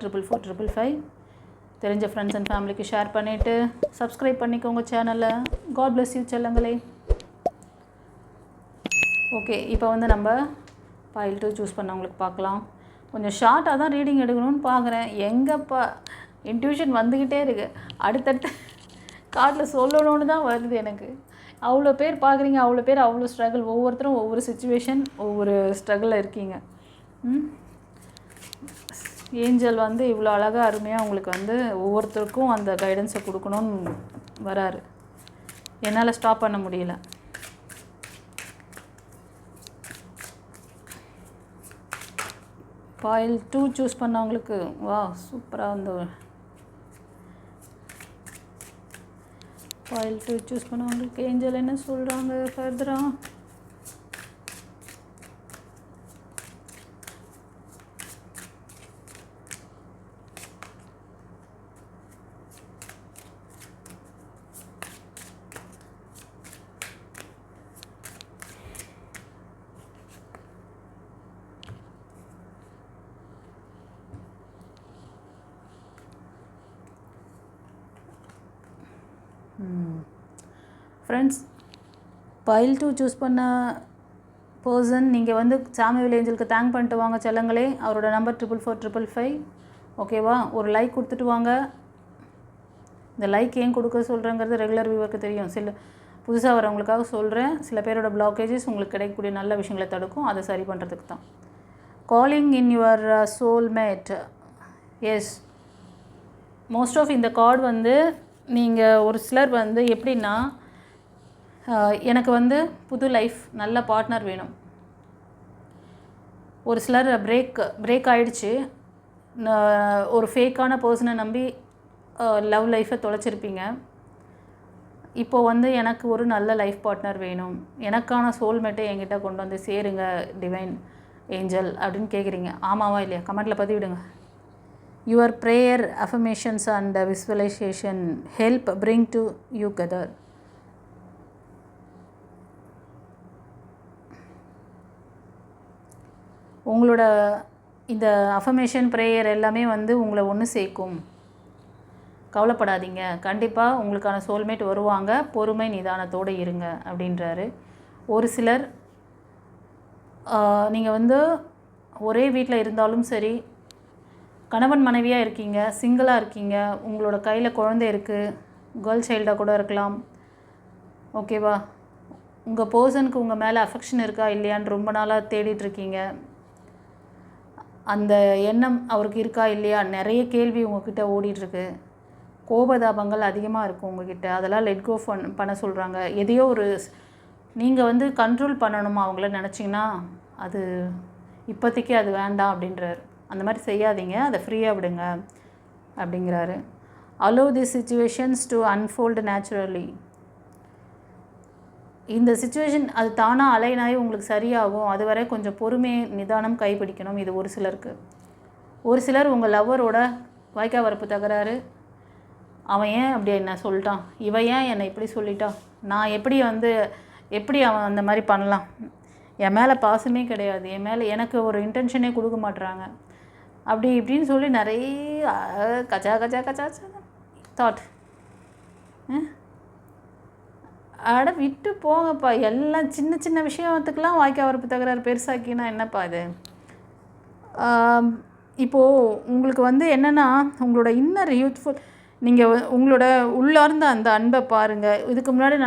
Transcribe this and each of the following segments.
44455 தெரிஞ்ச friends and ஃபேமிலிக்கு share பண்ணிவிட்டு சப்ஸ்கிரைப் பண்ணிக்கோங்க சேனலை. காட் பிளஸ் யூ செல்லங்களே. ஓகே, இப்போ வந்து நம்ம பைல் 2 சூஸ் பண்ணவங்களுக்கு பார்க்கலாம். கொஞ்சம் ஷார்ட்டாக தான் ரீடிங் எடுக்கணும்னு பார்க்குறேன். எங்கப்பா இன்ட்யூஷன் வந்துக்கிட்டே இருக்குது. அடுத்தடுத்து கார்டில் சொல்லணும்னு தான் வருது எனக்கு. அவ்வளோ பேர் பார்க்குறீங்க, அவ்வளோ பேர் அவ்வளோ ஸ்ட்ரகிள். ஒவ்வொருத்தரும் ஒவ்வொரு சுச்சுவேஷன், ஒவ்வொரு ஸ்ட்ரகிளில் இருக்கீங்க. ஏஞ்சல் வந்து இவ்வளோ அழகாக அருமையாக உங்களுக்கு வந்து ஒவ்வொருத்தருக்கும் அந்த கைடன்ஸை கொடுக்கணும்னு வராரு. என்னால் ஸ்டாப் பண்ண முடியல. பைல் 2 சூஸ் பண்ணவங்களுக்கு வா சூப்பராக வந்து பைல் 2 சூஸ் பண்ணவங்களுக்கு ஏஞ்சல் என்ன சொல்கிறாங்க ஃபர்தராக? ஃப்ரெண்ட்ஸ், பைல் 2 சூஸ் பண்ண பர்சன் நீங்கள் வந்து சாமுவேல் ஏஞ்சலுக்கு தேங்க் பண்ணிட்டு வாங்க செல்லங்களே. அவரோட நம்பர் 44455. ஓகேவா? ஒரு லைக் கொடுத்துட்டு வாங்க. இந்த லைக் ஏன் கொடுக்க சொல்கிறேங்கிறது ரெகுலர் வியூவருக்கு தெரியும். சில புதுசாக வரவங்களுக்காக சொல்கிறேன். சில பேரோட பிளாக்கேஜஸ் உங்களுக்கு கிடைக்கக்கூடிய நல்ல விஷயங்களை தடுக்கும். அதை சரி பண்ணுறதுக்கு தான். Calling in your soulmate. Yes, most of இந்த கார்டு வந்து நீங்கள் ஒரு சிலர் வந்து எப்படின்னா, எனக்கு வந்து புது லைஃப், நல்ல பார்ட்னர் வேணும். ஒரு சிலர் பிரேக் ஆகிடுச்சு. ஒரு ஃபேக்கான பர்சனை நம்பி லவ் லைஃப்பை தொலைச்சிருப்பீங்க. இப்போது வந்து எனக்கு ஒரு நல்ல லைஃப் பார்ட்னர் வேணும், எனக்கான சோல்மேட்டை என்கிட்ட கொண்டு வந்து சேருங்க டிவைன் ஏஞ்சல் அப்படின்னு கேட்குறீங்க. ஆமாவா இல்லையா? கமெண்ட்டில் பதிவிடுங்க. Your prayer, affirmations and visualisation help bring to you together. உங்களோட இந்த அஃபர்மேஷன் ப்ரேயர் எல்லாமே வந்து உங்களை ஒன்று சேர்க்கும். கவலைப்படாதீங்க, கண்டிப்பாக உங்களுக்கான சோல்மேட் வருவாங்க. பொறுமை நிதானத்தோடு இருங்க அப்படின்றாரு. ஒரு சிலர் நீங்கள் வந்து ஒரே வீட்டில் இருந்தாலும் சரி, கணவன் மனைவியாக இருக்கீங்க, சிங்கிளாக இருக்கீங்க, உங்களோட கையில் குழந்தை இருக்குது, கேர்ள் சைல்டாக கூட இருக்கலாம். ஓகேவா? உங்கள் பர்சனுக்கு உங்கள் மேலே அஃபெக்ஷன் இருக்கா இல்லையான்னு ரொம்ப நாளாக தேடிட்டுருக்கீங்க. அந்த எண்ணம் அவருக்கு இருக்கா இல்லையா நிறைய கேள்வி உங்ககிட்ட ஓடிட்டுருக்கு. கோபதாபங்கள் அதிகமாக இருக்கும் உங்ககிட்ட. அதெல்லாம் லெட் கோ பண்ண சொல்கிறாங்க. எதையோ ஒரு நீங்கள் வந்து கண்ட்ரோல் பண்ணணுமா அவங்கள நினச்சிங்கன்னா அது இப்போதைக்கு அது வேண்டாம் அப்படின்றாரு. அந்த மாதிரி செய்யாதீங்க, அதை ஃப்ரீயாக விடுங்க அப்படிங்கிறாரு. Allow the situations to unfold naturally. இந்த சுச்சுவேஷன் அது தானாக அலைனாகி உங்களுக்கு சரியாகும். அதுவரை கொஞ்சம் பொறுமை நிதானம் கைப்பிடிக்கணும். இது ஒரு சிலருக்கு. ஒரு சிலர் உங்கள் லவ்வரோட வாய்க்கா வரப்பு தகராறு. அவன் ஏன் அப்படி என்ன சொல்லிட்டான், இவன் ஏன் என்னை இப்படி சொல்லிட்டான், நான் எப்படி அவன் அந்த மாதிரி பண்ணலாம், என் மேலே பாசமே கிடையாது, என் மேலே எனக்கு ஒரு இன்டென்ஷனே கொடுக்க மாட்டுறாங்க, அப்படி இப்படின்னு சொல்லி நிறைய கச்சா கச்சா கச்சா தாட். அட விட்டு போங்கப்பா. எல்லாம் சின்ன சின்ன விஷயத்துக்கெலாம் வாய்க்கா வரப்பு தகராறு பெருசாக்கினா என்னப்பா இது? இப்போது உங்களுக்கு வந்து என்னென்னா, உங்களோட இன்னர் யூத்ஃபுல், நீங்கள் உங்களோட உள்ளார்ந்த அந்த அன்பை பாருங்கள். இதுக்கு முன்னாடி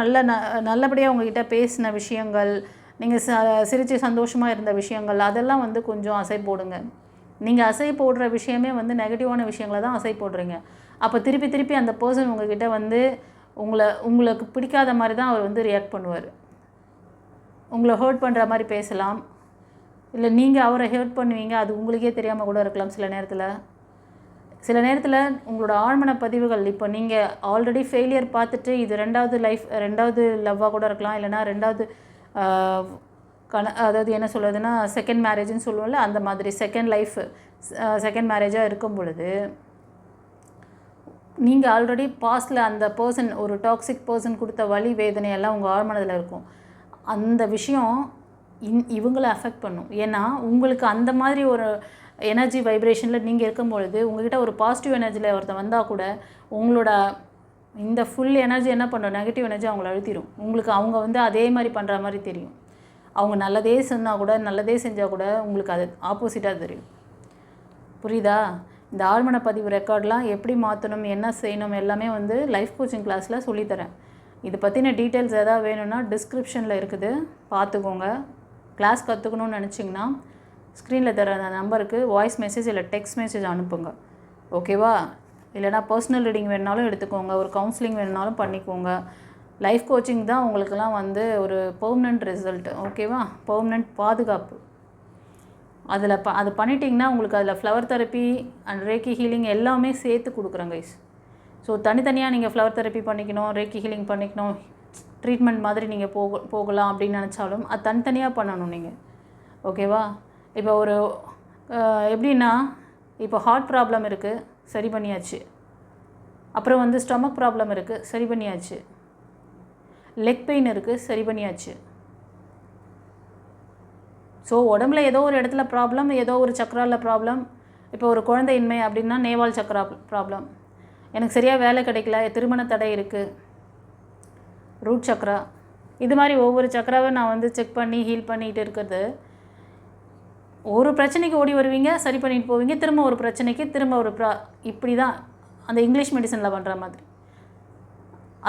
நல்லபடியாக உங்கள்கிட்ட பேசின விஷயங்கள், நீங்கள் சிரித்து சந்தோஷமாக இருந்த விஷயங்கள், அதெல்லாம் வந்து கொஞ்சம் அசை போடுங்க. நீங்கள் அசை போடுற விஷயமே வந்து நெகட்டிவான விஷயங்களை தான் அசை போடுறீங்க. அப்போ திருப்பி திருப்பி அந்த பர்சன் உங்கள்கிட்ட வந்து உங்களுக்கு பிடிக்காத மாதிரி தான் அவர் வந்து ரியாக்ட் பண்ணுவார். உங்களை ஹர்ட் பண்ணுற மாதிரி பேசலாம், இல்லை நீங்கள் அவரை ஹர்ட் பண்ணுவீங்க, அது உங்களுக்கே தெரியாமல் கூட இருக்கலாம். சில நேரத்தில் உங்களோட ஆழ்மன பதிவுகள், இப்போ நீங்கள் ஆல்ரெடி ஃபெயிலியர் பார்த்துட்டு இது ரெண்டாவது லவ்வாக கூட இருக்கலாம், இல்லைனா ரெண்டாவது அதாவது என்ன சொல்கிறதுனா செகண்ட் மேரேஜ்னு சொல்லுவோம்ல, அந்த மாதிரி செகண்ட் மேரேஜாக இருக்கும் பொழுது நீங்கள் ஆல்ரெடி பாஸ்டில் அந்த பர்சன், ஒரு டாக்ஸிக் பர்சன் கொடுத்த வலி வேதனையெல்லாம் உங்கள் ஆழ்மனதில் இருக்கும். அந்த விஷயம் இவங்களை அஃபெக்ட் பண்ணும். ஏன்னா உங்களுக்கு அந்த மாதிரி ஒரு எனர்ஜி வைப்ரேஷனில் நீங்கள் இருக்கும்பொழுது உங்கள்கிட்ட ஒரு பாசிட்டிவ் எனர்ஜியில் ஒருத்தர் வந்தால் கூட உங்களோட இந்த ஃபுல் எனர்ஜி என்ன பண்ணும், நெகட்டிவ் எனர்ஜி அவங்கள அழுத்திடும். உங்களுக்கு அவங்க வந்து அதே மாதிரி பண்ணுற மாதிரி தெரியும். அவங்க நல்லதே சொன்னால் கூட, நல்லதே செஞ்சால் கூட உங்களுக்கு அது ஆப்போசிட்டாக தெரியும். புரியுதா? இந்த ஆழ்மன பதிவு ரெக்கார்ட்லாம் எப்படி மாற்றணும், என்ன செய்யணும் எல்லாமே வந்து லைஃப் கோச்சிங் கிளாஸில் சொல்லித்தரேன். இதை பற்றின டீட்டெயில்ஸ் எதாவது வேணும்னா டிஸ்கிரிப்ஷனில் இருக்குது, பார்த்துக்கோங்க. கிளாஸ் கற்றுக்கணும்னு நினச்சிங்கன்னா ஸ்க்ரீனில் தர அந்த நம்பருக்கு வாய்ஸ் மெசேஜ் இல்லை டெக்ஸ்ட் மெசேஜ் அனுப்புங்க. ஓகேவா? இல்லைனா பர்சனல் ரீடிங் வேணுனாலும் எடுத்துக்கோங்க, ஒரு கவுன்சிலிங் வேணுனாலும் பண்ணிக்கோங்க. லைஃப் கோச்சிங் தான் உங்களுக்கெல்லாம் வந்து ஒரு பெர்மனண்ட் ரிசல்ட்டு. ஓகேவா? பெர்மனண்ட் பாதுகாப்பு. அதில் அது பண்ணிட்டிங்கன்னா உங்களுக்கு அதில் ஃப்ளவர் தெரப்பி அண்ட் ரேக்கி ஹீலிங் எல்லாமே சேர்த்து கொடுக்குறேன் கைஸ். ஸோ தனித்தனியாக நீங்கள் ஃப்ளவர் தெரப்பி பண்ணிக்கணும், ரேக்கி ஹீலிங் பண்ணிக்கணும், ட்ரீட்மெண்ட் மாதிரி நீங்கள் போகலாம் அப்படின்னு நினச்சாலும் அது தனித்தனியாக பண்ணணும் நீங்கள். ஓகேவா? இப்போ ஒரு எப்படின்னா, இப்போ ஹார்ட் ப்ராப்ளம் இருக்குது, சரி பண்ணியாச்சு. அப்புறம் வந்து ஸ்டொமக் ப்ராப்ளம் இருக்குது, சரி பண்ணியாச்சு. லெக் பெயின் இருக்குது, சரி பண்ணியாச்சு. ஸோ உடம்புல ஏதோ ஒரு இடத்துல ப்ராப்ளம், ஏதோ ஒரு சக்கராவில் ப்ராப்ளம். இப்போ ஒரு குழந்தையின்மை அப்படின்னா நேவால் சக்கரா ப்ராப்ளம். எனக்கு சரியாக வேலை கிடைக்கல, திருமண தடை இருக்குது, ரூட் சக்கரா. இது மாதிரி ஒவ்வொரு சக்கராவை நான் வந்து செக் பண்ணி ஹீல் பண்ணிகிட்டு இருக்கிறது. ஒரு பிரச்சனைக்கு ஓடி வருவீங்க, சரி பண்ணிட்டு போவீங்க, திரும்ப ஒரு பிரச்சனைக்கு திரும்ப ஒரு இப்படி தான் அந்த இங்கிலீஷ் மெடிசனில் பண்ணுற மாதிரி.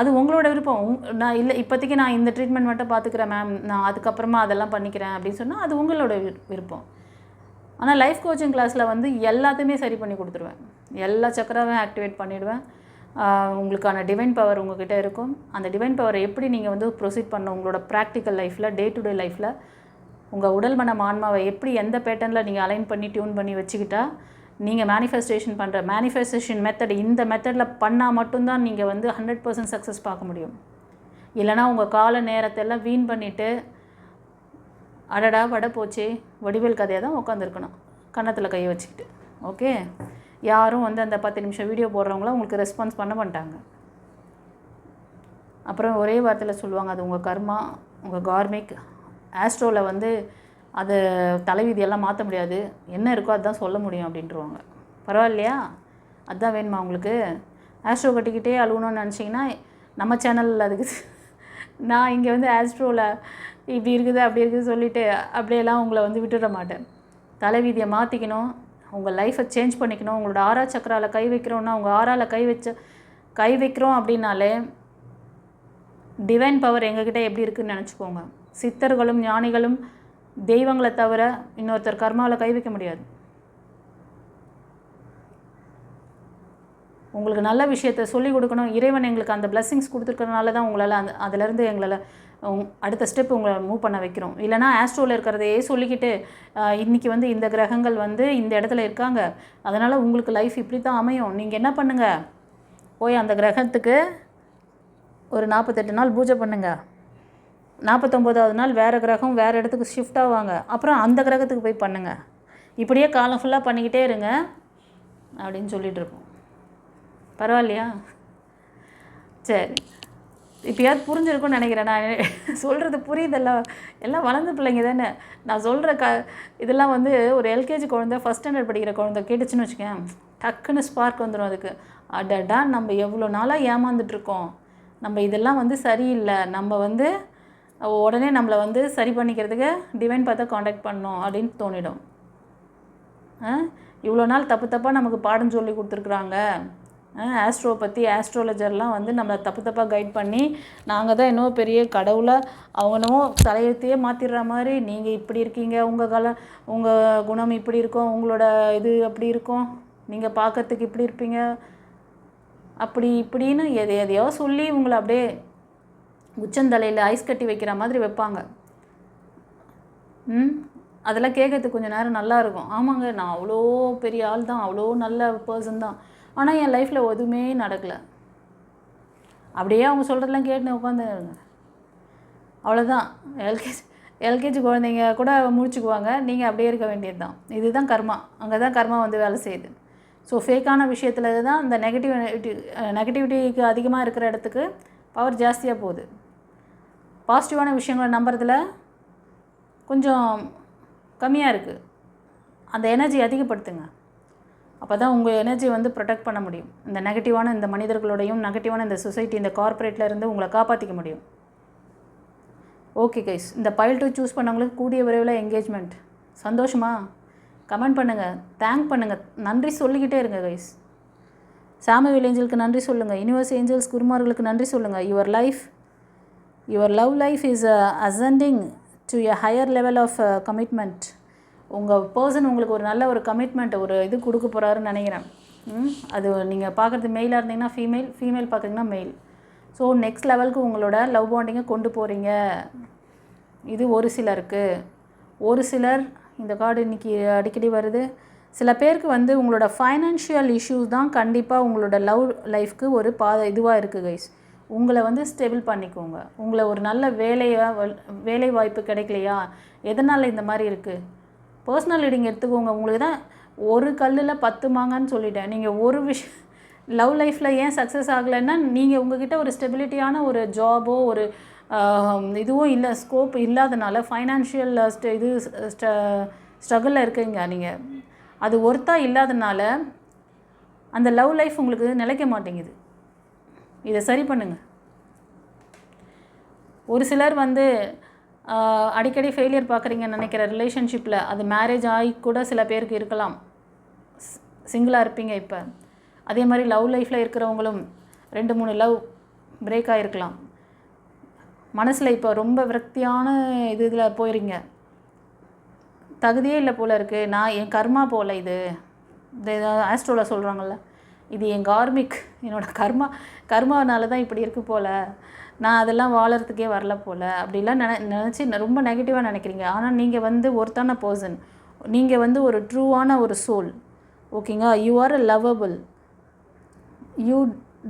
அது உங்களோட விருப்பம். நான் இல்லை இப்போதைக்கு நான் இந்த ட்ரீட்மெண்ட் மட்டும் பார்த்துக்கிறேன் மேம், நான் அதுக்கப்புறமா அதெல்லாம் பண்ணிக்கிறேன் அப்படின்னு சொன்னால் அது உங்களோட விருப்பம். ஆனால் லைஃப் கோச்சிங் கிளாஸில் வந்து எல்லாத்தையுமே சரி பண்ணி கொடுத்துருவேன். எல்லா சக்கராவையும் ஆக்டிவேட் பண்ணிவிடுவேன். உங்களுக்கான டிவைன் பவர் உங்கள்கிட்ட இருக்கும். அந்த டிவைன் பவரை எப்படி நீங்கள் வந்து ப்ரொசீட் பண்ணணும் உங்களோட ப்ராக்டிக்கல் லைஃப்பில், டே டு டே லைஃப்பில், உங்கள் உடல் மனம் ஆன்மாவை எப்படி எந்த பேட்டர்னில் நீங்கள் அலைன் பண்ணி டியூன் பண்ணி வச்சுக்கிட்டா நீங்கள் மேனிஃபெஸ்டேஷன் பண்ணுற மேனிஃபெஸ்டேஷன் மெத்தட் இந்த மெத்தடில் பண்ணால் மட்டும்தான் நீங்கள் வந்து 100% சக்ஸஸ் பார்க்க முடியும். இல்லைனா உங்கள் கால நேரத்தெல்லாம் வீண் பண்ணிவிட்டு அடடா வடை போச்சே வடிவேல் கதையாக தான் உட்காந்துருக்கணும் கன்னத்தில் கையை வச்சுக்கிட்டு. ஓகே? யாரும் வந்து அந்த 10 நிமிஷம் வீடியோ போடுறவங்கள உங்களுக்கு ரெஸ்பான்ஸ் பண்ண மாட்டாங்க. அப்புறம் ஒரே வார்த்தையில் சொல்லுவாங்க, அது உங்கள் கர்மா, உங்கள் கார்மிக். ஆஸ்ட்ரோவில் வந்து அது தலைவிதியெல்லாம் மாற்ற முடியாது, என்ன இருக்கோ அதுதான் சொல்ல முடியும் அப்படின்ட்டுருவாங்க. பரவாயில்லையா? அதுதான் வேணுமா உங்களுக்கு? ஆஸ்ட்ரோ கட்டிக்கிட்டே அழுகணும்னு நினச்சிங்கன்னா நம்ம சேனலில் அதுக்கு நான் இங்கே வந்து ஆஸ்ட்ரோவில் இப்படி இருக்குது அப்படி இருக்குது சொல்லிவிட்டு அப்படியெல்லாம் உங்களை வந்து விட்டுட மாட்டேன். தலைவிதியை மாற்றிக்கணும், உங்கள் லைஃப்பை சேஞ்ச் பண்ணிக்கணும். உங்களோட ஆறா சக்கராவில் கை வைக்கிறோன்னா, உங்கள் ஆறாவில் கை வைக்கிறோம் அப்படின்னாலே டிவைன் பவர் எங்ககிட்ட எப்படி இருக்குதுன்னு நினச்சிக்கோங்க. சித்தர்களும் ஞானிகளும் தெய்வங்களை தவிர இன்னொருத்தர் கர்மாவில் கை வைக்க முடியாது. உங்களுக்கு நல்ல விஷயத்தை சொல்லிக் கொடுக்கணும். இறைவன் எங்களுக்கு அந்த பிளெஸ்ஸிங்ஸ் கொடுத்துருக்கறனால தான் உங்களால் அதிலேருந்து எங்களால் அடுத்த ஸ்டெப் உங்களை மூவ் பண்ண வைக்கிறோம். இல்லைனா ஆஸ்ட்ரோவில் இருக்கிறதையே சொல்லிக்கிட்டு இன்றைக்கி வந்து இந்த கிரகங்கள் வந்து இந்த இடத்துல இருக்காங்க, அதனால் உங்களுக்கு லைஃப் இப்படி தான் அமையும், நீங்கள் என்ன பண்ணுங்கள், போய் அந்த கிரகத்துக்கு ஒரு 48 நாள் பூஜை பண்ணுங்கள். 49வது நாள் வேறு கிரகம் வேறு இடத்துக்கு ஷிஃப்ட் ஆவாங்க, அப்புறம் அந்த கிரகத்துக்கு போய் பண்ணுங்கள். இப்படியே காலம் ஃபுல்லாக பண்ணிக்கிட்டே இருங்க அப்படின்னு சொல்லிகிட்டு இருக்கோம். பரவாயில்லையா? சரி, இப்போயாவது புரிஞ்சிருக்கும்னு நினைக்கிறேன். நான் சொல்கிறது புரியுதல்ல? எல்லாம் வளர்ந்த பிள்ளைங்க தானே. நான் சொல்கிற இதெல்லாம் வந்து ஒரு எல்கேஜி குழந்தை, ஃபஸ்ட் ஸ்டாண்டர்ட் படிக்கிற குழந்தை கேட்டுச்சுன்னு வச்சுக்கேன், டக்குன்னு ஸ்பார்க் வந்துடும் அதுக்கு. அடடா, நம்ம எவ்வளோ நாளாக ஏமாந்துட்டுருக்கோம், நம்ம இதெல்லாம் வந்து சரியில்லை, நம்ம வந்து உடனே நம்மளை வந்து சரி பண்ணிக்கிறதுக்கு டிவைன் பார்த்தா காண்டாக்ட் பண்ணோம் அப்படின்னு தோணிடும். இவ்வளோ நாள் தப்பாக நமக்கு பாடம் சொல்லி கொடுத்துருக்குறாங்க. ஆஸ்ட்ரோ பற்றி ஆஸ்ட்ராலஜர்லாம் வந்து நம்மளை தப்பாக கைட் பண்ணி நாங்கள் தான் இன்னும் பெரிய கடவுளாக அவனும் தலையெழுத்தையே மாற்றிடுற மாதிரி, நீங்கள் இப்படி இருக்கீங்க, உங்கள் குணம் இப்படி இருக்கும், உங்களோட இது அப்படி இருக்கும், நீங்கள் பார்க்கறதுக்கு இப்படி இருப்பீங்க, அப்படி இப்படின்னு எதையோ சொல்லி உங்களை அப்படியே உச்சந்தலையில் ஐஸ் கட்டி வைக்கிற மாதிரி வைப்பாங்க. அதெல்லாம் கேட்கறதுக்கு கொஞ்சம் நேரம் நல்லாயிருக்கும். ஆமாங்க, நான் அவ்வளோ பெரிய ஆள் தான், அவ்வளோ நல்ல பர்சன் தான், ஆனால் என் லைஃப்பில் எதுவுமே நடக்கலை. அப்படியே அவங்க சொல்கிறதெல்லாம் கேட்டுன்னு உட்காந்துருங்க. அவ்வளோதான். எல்கேஜி குழந்தைங்க கூட முடிச்சுக்குவாங்க, நீங்கள் அப்படியே இருக்க வேண்டியது தான். இதுதான் கர்மா. அங்கே தான் கர்மா வந்து வேலை செய்யுது. ஸோ ஃபேக்கான விஷயத்தில் தான் இந்த நெகட்டிவிட்டிக்கு அதிகமாக இருக்கிற இடத்துக்கு பவர் ஜாஸ்தியாக போகுது. பாசிட்டிவான விஷயங்களை நம்புறதுல கொஞ்சம் கம்மியாக இருக்குது. அந்த எனர்ஜி அதிகப்படுத்துங்க. அப்போ தான் உங்கள் எனர்ஜி வந்து ப்ரொடெக்ட் பண்ண முடியும். இந்த நெகட்டிவான இந்த மனிதர்களோடையும் நெகட்டிவான இந்த சொசைட்டி இந்த கார்ப்பரேட்டில் இருந்து உங்களை காப்பாற்றிக்க முடியும். ஓகே கைஸ், இந்த பைல் 2 சூஸ் பண்ணவங்களுக்கு கூடிய விரைவில் என்கேஜ்மெண்ட். சந்தோஷமா? கமெண்ட் பண்ணுங்கள், தேங்க் பண்ணுங்கள், நன்றி சொல்லிக்கிட்டே இருங்க கைஸ். சாமுவேல் ஏஞ்சலுக்கு நன்றி சொல்லுங்கள், யூனிவர்ஸ் ஏஞ்சல்ஸ் குருமார்களுக்கு நன்றி சொல்லுங்கள். Your love life is ascending to a higher level of commitment. உங்கள் பர்சன் உங்களுக்கு ஒரு நல்ல ஒரு கமிட்மெண்ட் ஒரு இது கொடுக்க போகிறாருன்னு நினைக்கிறேன். அது நீங்கள் பார்க்குறது மெயிலாக இருந்தீங்கன்னா ஃபீமேல் பார்க்குறீங்கன்னா மெயில். ஸோ நெக்ஸ்ட் லெவலுக்கு உங்களோட லவ் பாண்டிங்கை கொண்டு போகிறீங்க. இது ஒரு சிலருக்கு. ஒரு சிலர் இந்த கார்டு இன்றைக்கி அடிக்கடி வருது. சில பேருக்கு வந்து உங்களோட ஃபைனான்ஷியல் இஷ்யூஸ் தான் கண்டிப்பாக உங்களோட லவ் லைஃப்க்கு ஒரு இதுவாக இருக்குது கைஸ். உங்களை வந்து ஸ்டெபிள் பண்ணிக்கோங்க. உங்களை ஒரு நல்ல வேலை வாய்ப்பு கிடைக்கலையா, எதனால் இந்த மாதிரி இருக்குது, பர்சனல் ரீடிங் எடுத்துக்கோங்க. உங்களுக்கு தான் ஒரு கல்லில் 10 மாங்கன்னு சொல்லிட்டேன். நீங்கள் ஒரு லவ் லைஃப்பில் ஏன் சக்ஸஸ் ஆகலைன்னா நீங்கள் உங்ககிட்ட ஒரு ஸ்டெபிலிட்டியான ஒரு ஜாபோ ஒரு இதுவும் இல்லை, ஸ்கோப் இல்லாதனால ஃபைனான்ஷியல் ஸ்ட்ரகிளில் இருக்கீங்க நீங்கள். அது ஒர்த்தாக இல்லாதனால அந்த லவ் லைஃப் உங்களுக்கு நிலைக்க மாட்டேங்குது. இதை சரி பண்ணுங்கள். ஒரு சிலர் வந்து அடிக்கடி ஃபெயிலியர் பார்க்குறீங்கன்னு நினைக்கிற ரிலேஷன்ஷிப்பில் அது மேரேஜ் ஆகி கூட சில பேருக்கு இருக்கலாம். சிங்கிளாக இருப்பீங்க இப்போ. அதே மாதிரி லவ் லைஃப்பில் இருக்கிறவங்களும் 2-3 லவ் பிரேக் ஆகிருக்கலாம். மனசில் இப்போ ரொம்ப விரக்தியான இதில் போயிருங்க. தகுதியே இல்லை போல் இருக்குது, நான் என் கர்மா போல் இது ஆஸ்ட்ரோவில் சொல்கிறாங்கள்ல, இது என் கார்மிக், என்னோடய கர்மானால தான் இப்படி இருக்குது போல், நான் அதெல்லாம் வாழறதுக்கே வரல போல் அப்படிலாம் நினச்சி ரொம்ப நெகட்டிவாக நினைக்கிறீங்க. ஆனால் நீங்கள் வந்து ஒருத்தான பர்சன், நீங்கள் வந்து ஒரு ட்ரூவான ஒரு சோல். ஓகேங்களா? You are a lovable, you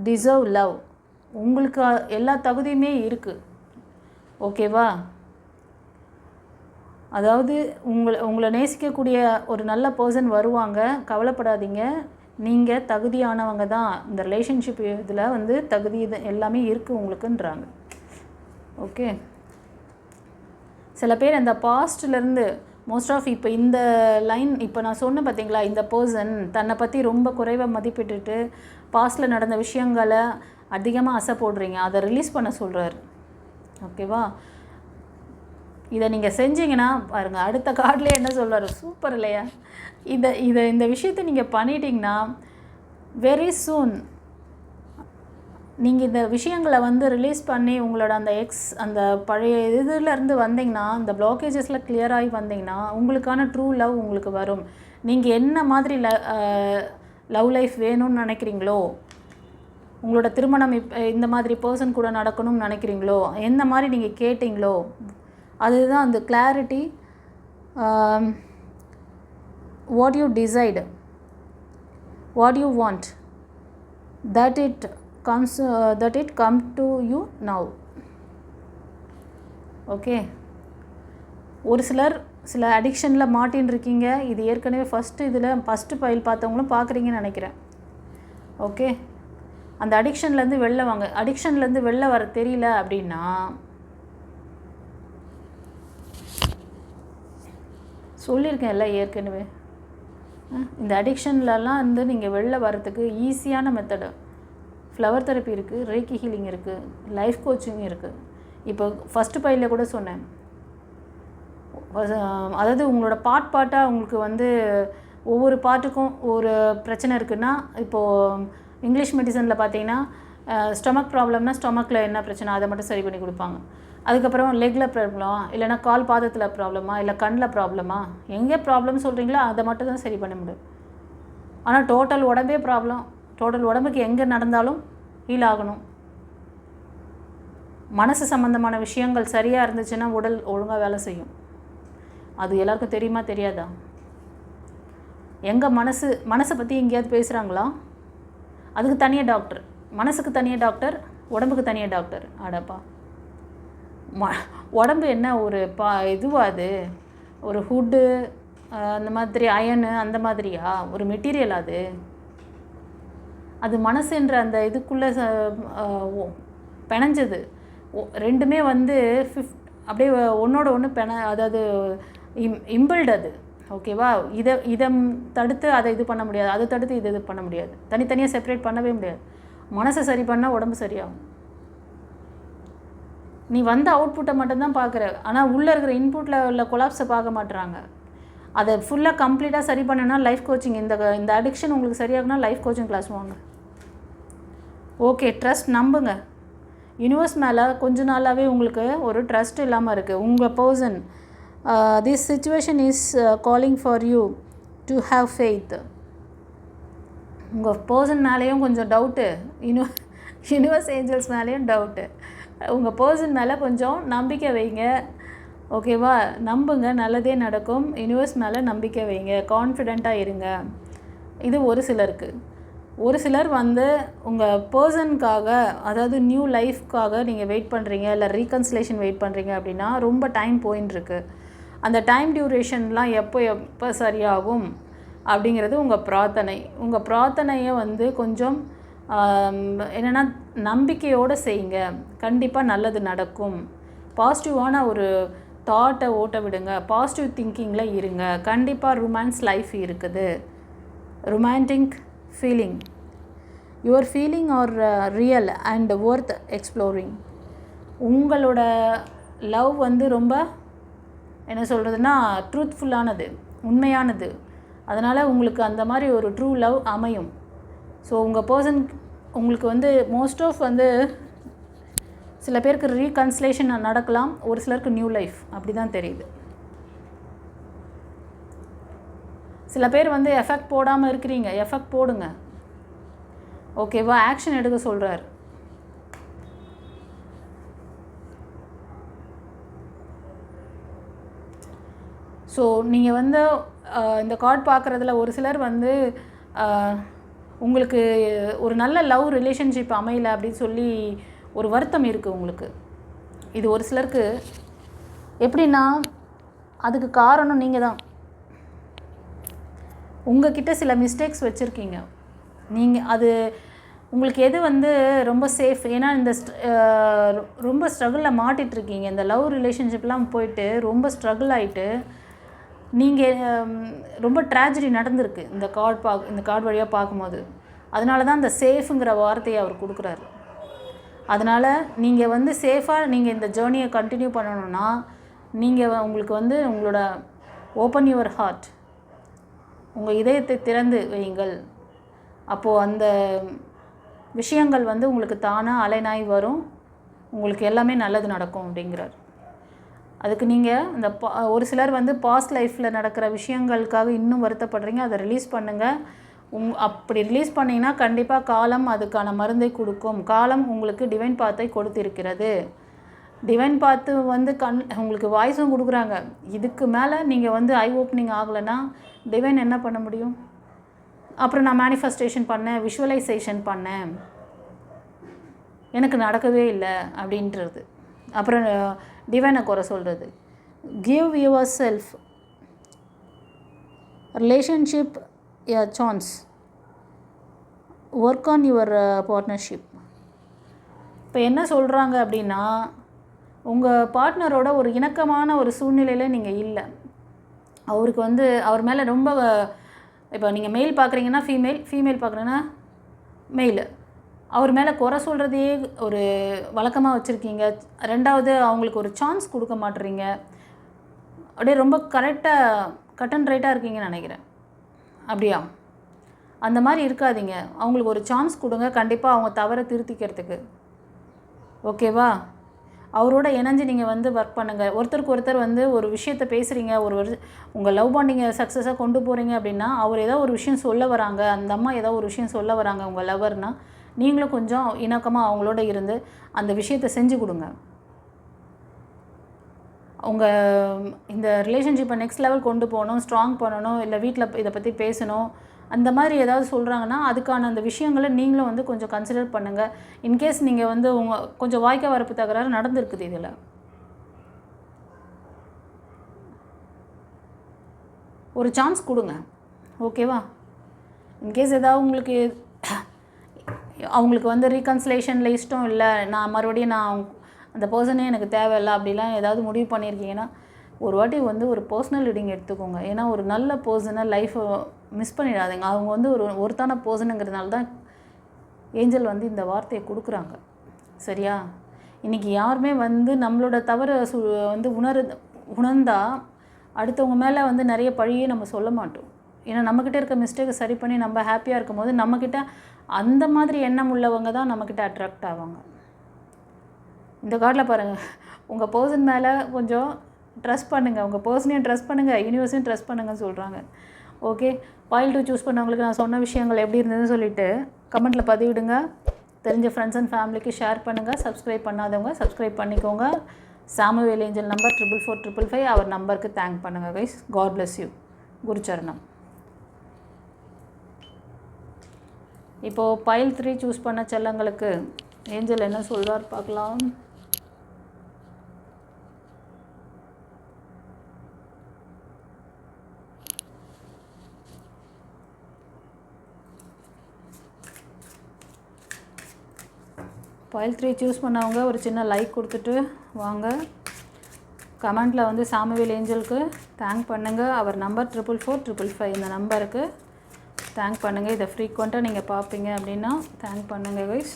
deserve love. உங்களுக்கு எல்லா தகுதியுமே இருக்குது. ஓகேவா? அதாவது உங்களை நேசிக்கக்கூடிய ஒரு நல்ல பர்சன் வருவாங்க, கவலைப்படாதீங்க. நீங்கள் தகுதியானவங்க தான். இந்த ரிலேஷன்ஷிப் இதில் வந்து தகுதி இது எல்லாமே இருக்குது உங்களுக்குன்றாங்க. ஓகே, சில பேர் இந்த பாஸ்ட்லேருந்து மோஸ்ட் ஆஃப் இப்போ இந்த லைன் இப்போ நான் சொன்னேன் பார்த்தீங்களா, இந்த பர்சன் தன்னை பற்றி ரொம்ப குறைவாக மதிப்பிட்டுட்டு பாஸ்ட்டில் நடந்த விஷயங்களை அதிகமாக அசை போடுறீங்க. அதை ரிலீஸ் பண்ண சொல்கிறார். ஓகேவா? இதை நீங்கள் செஞ்சீங்கன்னா பாருங்கள், அடுத்த கார்டில் என்ன சொல்கிறாரு, சூப்பர் இல்லையா? இந்த விஷயத்தை நீங்கள் பண்ணிட்டீங்கன்னா வெரி சூன் நீங்கள் இந்த விஷயங்களை வந்து ரிலீஸ் பண்ணி உங்களோட அந்த அந்த பழைய இதிலேருந்து வந்தீங்கன்னா, இந்த பிளாக்கேஜஸில் கிளியராகி வந்தீங்கன்னா உங்களுக்கான ட்ரூ லவ் உங்களுக்கு வரும். நீங்கள் என்ன மாதிரி லவ் லைஃப் வேணும்னு நினைக்கிறீங்களோ, உங்களோட திருமணம் இந்த மாதிரி பர்சன் கூட நடக்கணும்னு நினைக்கிறீங்களோ, எந்த மாதிரி நீங்கள் கேட்டிங்களோ அதுதான் அந்த clarity. What you decide, what you want, that it come to you now. Okay, ஒரு சில அடிக்ஷனில் மாட்டின்னு இருக்கீங்க. இது ஏற்கனவே ஃபஸ்ட்டு ஃபைல் பார்த்தவங்களும் பார்க்குறீங்கன்னு நினைக்கிறேன். ஓகே, அந்த அடிக்ஷன்லேருந்து வெளில வாங்க. அடிக்ஷன்லேருந்து வெளில வர தெரியல அப்படின்னா சொல்லியிருக்கேன் எல்லாம் ஏற்கனவே. இந்த அடிக்ஷன்லலாம் வந்து நீங்கள் வெளில வர்றதுக்கு ஈஸியான மெத்தடு ஃப்ளவர் தெரப்பி இருக்குது, ரேக்கி ஹீலிங் இருக்குது, லைஃப் கோச்சிங் இருக்குது. இப்போ ஃபஸ்ட்டு பைலில் கூட சொன்னேன். அதாவது உங்களோட பார்ட்டாக உங்களுக்கு வந்து ஒவ்வொரு பார்ட்டுக்கும் ஒரு பிரச்சனை இருக்குன்னா, இப்போது இங்கிலீஷ் மெடிசனில் பார்த்தீங்கன்னா ஸ்டொமக் ப்ராப்ளம்னா ஸ்டொமக்கில் என்ன பிரச்சனை அதை மட்டும் சரி பண்ணி கொடுப்பாங்க. அதுக்கப்புறம் லெக்கில் ப்ராப்ளமா, இல்லைனா கால் பாதத்தில் ப்ராப்ளமா, இல்லை கண்ணில் ப்ராப்ளமா, எங்கே ப்ராப்ளம் சொல்கிறீங்களோ அதை மட்டும் தான் சரி பண்ண முடியும். ஆனால் டோட்டல் உடம்பே ப்ராப்ளம். டோட்டல் உடம்புக்கு எங்கே நடந்தாலும் ஹீல் ஆகணும். மனசு சம்மந்தமான விஷயங்கள் சரியாக இருந்துச்சுன்னா உடல் ஒழுங்காக வேலை செய்யும். அது எல்லாருக்கும் தெரியுமா தெரியாதா? எங்கள் மனசை பற்றி எங்கேயாவது பேசுகிறாங்களா? அதுக்கு தனியாக டாக்டர், மனசுக்கு தனியாக டாக்டர், உடம்புக்கு தனியாக டாக்டர். அடப்பா, உடம்பு என்ன ஒரு இதுவாக அது ஒரு ஹுட்டு அந்த மாதிரி அயனு அந்த மாதிரியா ஒரு மெட்டீரியல்? அது மனசுன்ற அந்த இதுக்குள்ளே பிணைஞ்சது. ரெண்டுமே வந்து அப்படியே ஒன்றோட ஒன்று அதாவது இம்பிள்டு. ஓகேவா? இதை தடுத்து அதை இது பண்ண முடியாது, அதை தடுத்து இது பண்ண முடியாது, தனித்தனியாக செப்பரேட் பண்ணவே முடியாது. மனசை சரி பண்ணால் உடம்பு சரியாகும். நீ வந்த அவுட்புட்டை மட்டும்தான் பார்க்குற, ஆனால் உள்ளே இருக்கிற இன்புட்டில் உள்ள கொலாப்ஸை பார்க்க மாட்டுறாங்க. அதை ஃபுல்லாக கம்ப்ளீட்டாக சரி பண்ணனா லைஃப் கோச்சிங், இந்த அடிக்ஷன் உங்களுக்கு சரியாகுனா லைஃப் கோச்சிங் கிளாஸ் வாங்க. ஓகே, ட்ரஸ்ட் நம்புங்க. யூனிவர்ஸ் மேலே கொஞ்ச நாளாகவே உங்களுக்கு ஒரு ட்ரஸ்ட் இல்லாமல் இருக்குது. உங்கள் person this situation is calling for you to have faith. உங்கள் பர்சன் மேலேயும் கொஞ்சம் டவுட்டு, யூனிவர்ஸ் ஏஞ்சல்ஸ் மேலேயும் டவுட்டு. உங்கள் பர்சன் மேலே கொஞ்சம் நம்பிக்கை வைங்க. ஓகேவா? நம்புங்க, நல்லதே நடக்கும். யூனிவர்ஸ் மேலே நம்பிக்கை வைங்க, கான்ஃபிடெண்ட்டாக இருங்க. இது ஒரு சிலருக்கு. ஒரு சிலர் வந்து உங்கள் பர்சனுக்காக, அதாவது நியூ லைஃப்க்காக நீங்கள் வெயிட் பண்ணுறீங்க, இல்லை ரீகன்சிலேஷன் வெயிட் பண்ணுறீங்க அப்படின்னா ரொம்ப டைம் போயின்ட்டுருக்கு. அந்த டைம் டியூரேஷன்லாம் எப்போ சரியாகும் அப்படிங்கிறது உங்கள் பிரார்த்தனை. உங்கள் பிரார்த்தனையை வந்து கொஞ்சம் என்னென்னா நம்பிக்கையோடு செய்யுங்க. கண்டிப்பாக நல்லது நடக்கும். பாசிட்டிவான ஒரு தாட்டை ஓட்ட விடுங்க, பாசிட்டிவ் திங்கிங்கில் இருங்க. கண்டிப்பாக ரொமான்ஸ் லைஃப் இருக்குது. Romantic feeling, your feeling are real and worth exploring. உங்களோட லவ் வந்து ரொம்ப என்ன சொல்கிறதுனா ட்ரூத்ஃபுல்லானது, உண்மையானது. அதனால் உங்களுக்கு அந்த மாதிரி ஒரு ட்ரூ லவ் அமையும். ஸோ உங்கள் பர்சன் உங்களுக்கு வந்து மோஸ்ட் ஆஃப் வந்து சில பேருக்கு ரீகன்சிலேஷன் நடக்கலாம், ஒரு சிலருக்கு நியூ லைஃப், அப்படி தான் தெரியுது. சில பேர் வந்து எஃபெக்ட் போடாமல் இருக்கிறீங்க, எஃபெக்ட் போடுங்க. ஓகேவா? ஆக்ஷன் எடுக்க சொல்கிறார். ஸோ நீங்கள் வந்து இந்த கார்டு பார்க்குறதுல ஒரு சிலர் வந்து உங்களுக்கு ஒரு நல்ல லவ் ரிலேஷன்ஷிப் அமையலை அப்படின்னு சொல்லி ஒரு வருத்தம் இருக்குது உங்களுக்கு. இது ஒரு சிலருக்கு எப்படின்னா அதுக்கு காரணம் நீங்கள் தான். உங்ககிட்ட சில மிஸ்டேக்ஸ் வச்சுருக்கீங்க நீங்கள். அது உங்களுக்கு எது வந்து ரொம்ப சேஃப், ஏன்னா இந்த ரொம்ப ஸ்ட்ரகிளில் மாட்டிகிட்ருக்கீங்க. இந்த லவ் ரிலேஷன்ஷிப்லாம் போயிட்டு ரொம்ப ஸ்ட்ரகிள் ஆகிட்டு நீங்கள் ரொம்ப ட்ராஜடி நடந்திருக்கு இந்த கார்டு வழியாக பார்க்கும்போது. அதனால தான் இந்த சேஃபுங்கிற வார்த்தையை அவர் கொடுக்குறாரு. அதனால் நீங்கள் வந்து சேஃபாக நீங்கள் இந்த ஜேர்னியை கண்டினியூ பண்ணணுன்னா நீங்கள் உங்களுக்கு வந்து உங்களோட ஓப்பன் யுவர் ஹார்ட், உங்கள் இதயத்தை திறந்து வையுங்கள். அப்போது அந்த விஷயங்கள் வந்து உங்களுக்கு தானாக அலைனாய் வரும், உங்களுக்கு எல்லாமே நல்லது நடக்கும் அப்படிங்கிறார். அதுக்கு நீங்கள் இந்த ஒரு சிலர் வந்து பாஸ்ட் லைஃப்பில் நடக்கிற விஷயங்களுக்காக இன்னும் வருத்தப்படுறீங்க, அதை ரிலீஸ் பண்ணுங்கள். அப்படி ரிலீஸ் பண்ணிங்கன்னா கண்டிப்பாக காலம் அதுக்கான மருந்தை கொடுக்கும். காலம் உங்களுக்கு டிவைன் பாத்தை கொடுத்திருக்கிறது. டிவைன் பாத்து வந்து உங்களுக்கு வாய்ஸும் கொடுக்குறாங்க. இதுக்கு மேலே நீங்கள் வந்து ஐ ஓப்பனிங் ஆகலைன்னா டிவைன் என்ன பண்ண முடியும்? அப்புறம் நான் மேனிஃபெஸ்டேஷன் பண்ணேன், விஷுவலைசேஷன் பண்ணேன், எனக்கு நடக்கவே இல்லை அப்படின்றது. அப்புறம் டிவைனை குறை சொல்கிறது. Give your self relationship a chance, work on your partnership. இப்போ என்ன சொல்கிறாங்க அப்படின்னா உங்கள் பார்ட்னரோட ஒரு இணக்கமான ஒரு சூழ்நிலையில் நீங்கள் இல்லை. அவருக்கு வந்து அவர் மேலே ரொம்ப, இப்போ நீங்கள் மெயில் பார்க்குறீங்கன்னா ஃபீமேல் பார்க்குறீங்கன்னா மெயில், அவர் மேலே குறை சொல்கிறதையே ஒரு வழக்கமாக வச்சுருக்கீங்க. ரெண்டாவது அவங்களுக்கு ஒரு சான்ஸ் கொடுக்க மாட்டுறீங்க. அப்படியே ரொம்ப கரெக்டாக கட் அண்ட் ரைட்டாக இருக்கீங்கன்னு நினைக்கிறேன். அப்படியா? அந்த மாதிரி இருக்காதீங்க. அவங்களுக்கு ஒரு சான்ஸ் கொடுங்க, கண்டிப்பாக அவங்க தவறை திருத்திக்கிறதுக்கு. ஓகேவா? அவரோட இணைஞ்சு நீங்கள் வந்து ஒர்க் பண்ணுங்கள். ஒருத்தருக்கு ஒருத்தர் வந்து ஒரு விஷயத்தை பேசுகிறீங்க, உங்கள் லவ் பாண்டிங்கை சக்ஸஸாக கொண்டு போகிறீங்க அப்படின்னா அவர் ஏதோ ஒரு விஷயம் சொல்ல வராங்க, அந்த அம்மா ஏதோ ஒரு விஷயம் சொல்ல வராங்க உங்கள் லவர்னால் நீங்களும் கொஞ்சம் இணக்கமாக அவங்களோட இருந்து அந்த விஷயத்தை செஞ்சு கொடுங்க. உங்கள் இந்த ரிலேஷன்ஷிப்பை நெக்ஸ்ட் லெவல் கொண்டு போகணும், ஸ்ட்ராங் பண்ணணும், இல்லை வீட்டில் இதை பற்றி பேசணும், அந்த மாதிரி ஏதாவது சொல்கிறாங்கன்னா அதுக்கான அந்த விஷயங்களை நீங்களும் வந்து கொஞ்சம் கன்சிடர் பண்ணுங்கள். இன்கேஸ் நீங்கள் வந்து கொஞ்சம் வாய்க்கா வரப்பு தகராறு நடந்திருக்குது, இதில் ஒரு சான்ஸ் கொடுங்க. ஓகேவா? இன்கேஸ் ஏதாவது அவங்களுக்கு வந்து ரீகன்சிலேஷனில் இஷ்டம் இல்லை, நான் மறுபடியும் அந்த பர்சனே எனக்கு தேவையில்லை அப்படிலாம் ஏதாவது முடிவு பண்ணியிருக்கீங்கன்னா ஒரு வாட்டி வந்து ஒரு பர்சனல் ரீடிங் எடுத்துக்கோங்க. ஏன்னா ஒரு நல்ல பர்சனை லைஃப்பை மிஸ் பண்ணிடாதீங்க. அவங்க வந்து ஒருத்தான பர்சனுங்கிறதுனால தான் ஏஞ்சல் வந்து இந்த வார்த்தையை கொடுக்குறாங்க. சரியா? இன்றைக்கி யாருமே வந்து நம்மளோட தவறை வந்து உணர்ந்தால் அடுத்தவங்க மேலே வந்து நிறைய பழியே நம்ம சொல்ல மாட்டோம். ஏன்னா நம்மக்கிட்ட இருக்க மிஸ்டேக்கை சரி பண்ணி நம்ம ஹாப்பியாக இருக்கும் போது நம்மக்கிட்ட அந்த மாதிரி எண்ணம் உள்ளவங்க தான் நம்மக்கிட்ட அட்ராக்ட் ஆவாங்க. இந்த கார்டில் பாருங்கள், உங்கள் பர்சன் மேலே கொஞ்சம் ட்ரஸ்ட் பண்ணுங்கள், உங்கள் பர்சனையும் ட்ரஸ்ட் பண்ணுங்கள், யூனிவர்ஸையும் ட்ரஸ்ட் பண்ணுங்கன்னு சொல்கிறாங்க. ஓகே, பாயில் 2 சூஸ் பண்ணவங்களுக்கு நான் சொன்ன விஷயங்கள் எப்படி இருந்ததுன்னு சொல்லிவிட்டு கமெண்ட்டில் பதிவிடுங்க. தெரிஞ்ச ஃப்ரெண்ட்ஸ் அண்ட் ஃபேமிலிக்கு ஷேர் பண்ணுங்கள். சப்ஸ்கிரைப் பண்ணாதவங்க சப்ஸ்கிரைப் பண்ணிக்கோங்க. சாமுவேல் ஏஞ்சல் நம்பர் 44455 அவர் நம்பருக்கு தேங்க் பண்ணுங்கள் கைஸ். God bless you. குருச்சரணம். இப்போது பைல் 3 சூஸ் பண்ண செல்லங்களுக்கு ஏஞ்சல் என்ன சொல்கிறார் பார்க்கலாம். பைல் 3 சூஸ் பண்ணவங்க ஒரு சின்ன லைக் கொடுத்துட்டு வாங்க. கமெண்ட்டில் வந்து சாமுவேல் ஏஞ்சலுக்கு தேங்க் பண்ணுங்கள். அவர் நம்பர் 44455 இந்த நம்பருக்கு தேங்க் பண்ணுங்கள். இதை ஃப்ரீக்வெண்ட்டாக நீங்கள் பார்ப்பீங்க அப்படின்னா தேங்க் பண்ணுங்கள் கைஸ்.